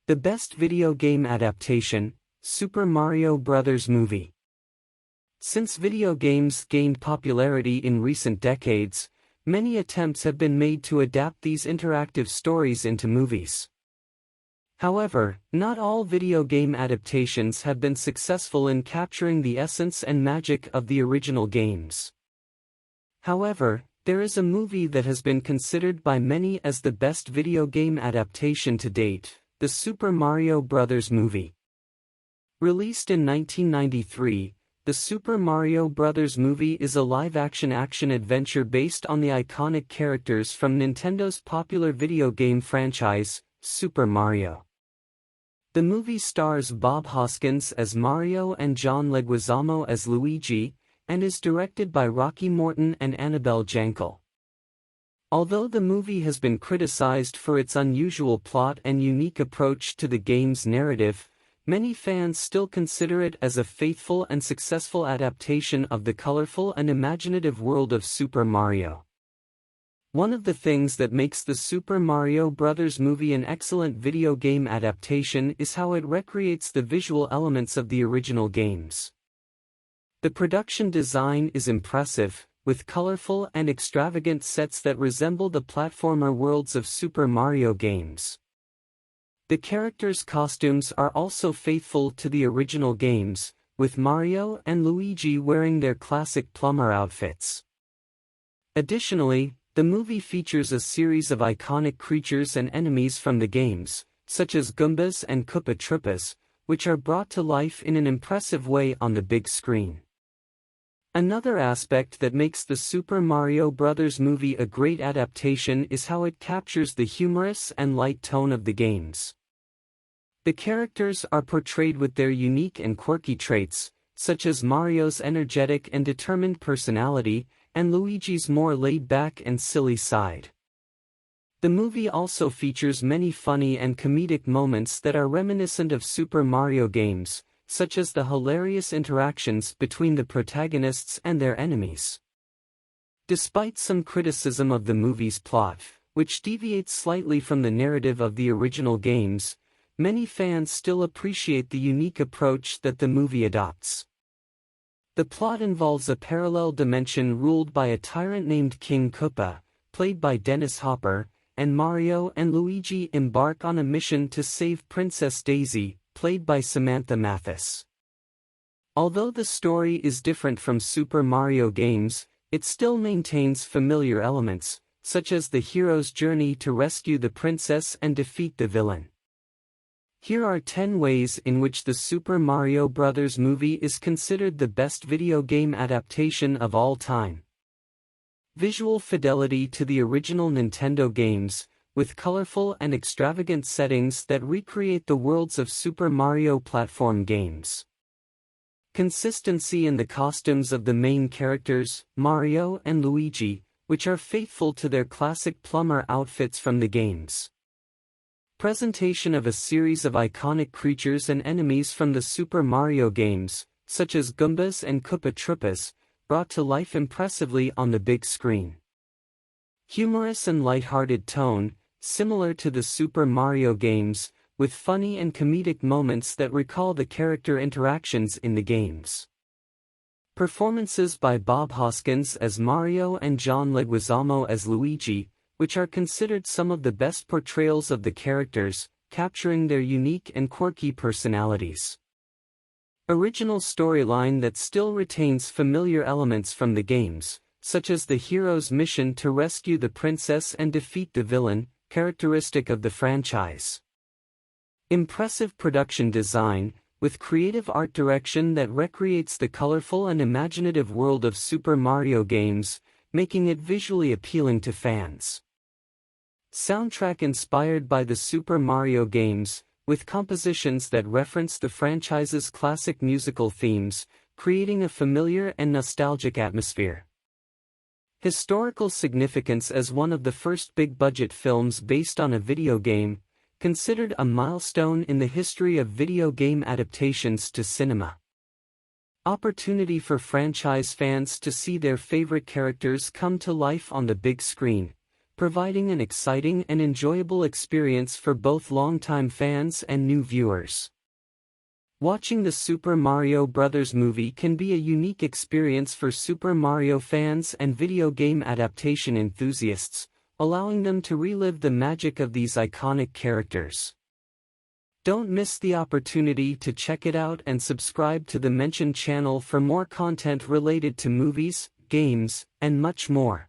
The best video game adaptation, Super Mario Bros. Movie. Since video games gained popularity in recent decades, many attempts have been made to adapt these interactive stories into movies. However, not all video game adaptations have been successful in capturing the essence and magic of the original games. However, there is a movie that has been considered by many as the best video game adaptation to date, the Super Mario Bros. Movie. Released in 1993, the Super Mario Bros. Movie is a live-action action-adventure based on the iconic characters from Nintendo's popular video game franchise, Super Mario. The movie stars Bob Hoskins as Mario and John Leguizamo as Luigi, and is directed by Morton and Annabel Jankel. Although the movie has been criticized for its unusual plot and unique approach to the game's narrative, many fans still consider it as a faithful and successful adaptation of the colorful and imaginative world of Super Mario. One of the things that makes the Super Mario Bros. Movie an excellent video game adaptation is how it recreates the visual elements of the original games. The production design is impressive, with colorful and extravagant sets that resemble the platformer worlds of Super Mario games. The characters' costumes are also faithful to the original games, with Mario and Luigi wearing their classic plumber outfits. Additionally, the movie features a series of iconic creatures and enemies from the games, such as Goombas and Koopa Troopas, which are brought to life in an impressive way on the big screen. Another aspect that makes the Super Mario Bros. Movie a great adaptation is how it captures the humorous and light tone of the games. The characters are portrayed with their unique and quirky traits, such as Mario's energetic and determined personality, and Luigi's more laid-back and silly side. The movie also features many funny and comedic moments that are reminiscent of Super Mario games, such as the hilarious interactions between the protagonists and their enemies. Despite some criticism of the movie's plot, which deviates slightly from the narrative of the original games, many fans still appreciate the unique approach that the movie adopts. The plot involves a parallel dimension ruled by a tyrant named King Koopa, played by Dennis Hopper, and Mario and Luigi embark on a mission to save Princess Daisy, played by Samantha Mathis. Although the story is different from Super Mario games, it still maintains familiar elements, such as the hero's journey to rescue the princess and defeat the villain. Here are 10 ways in which the Super Mario Bros. Movie is considered the best video game adaptation of all time. Visual fidelity to the original Nintendo games, with colorful and extravagant settings that recreate the worlds of Super Mario platform games. Consistency in the costumes of the main characters, Mario and Luigi, which are faithful to their classic plumber outfits from the games. Presentation of a series of iconic creatures and enemies from the Super Mario games, such as Goombas and Koopa Troopas, brought to life impressively on the big screen. Humorous and light-hearted tone, similar to the Super Mario games, with funny and comedic moments that recall the character interactions in the games. Performances by Bob Hoskins as Mario and John Leguizamo as Luigi, which are considered some of the best portrayals of the characters, capturing their unique and quirky personalities. Original storyline that still retains familiar elements from the games, such as the hero's mission to rescue the princess and defeat the villain, characteristic of the franchise. Impressive production design, with creative art direction that recreates the colorful and imaginative world of Super Mario games, making it visually appealing to fans. Soundtrack inspired by the Super Mario games, with compositions that reference the franchise's classic musical themes, creating a familiar and nostalgic atmosphere. Historical significance as one of the first big-budget films based on a video game, considered a milestone in the history of video game adaptations to cinema. Opportunity for franchise fans to see their favorite characters come to life on the big screen, providing an exciting and enjoyable experience for both longtime fans and new viewers. Watching the Super Mario Bros. Movie can be a unique experience for Super Mario fans and video game adaptation enthusiasts, allowing them to relive the magic of these iconic characters. Don't miss the opportunity to check it out and subscribe to the mentioned channel for more content related to movies, games, and much more.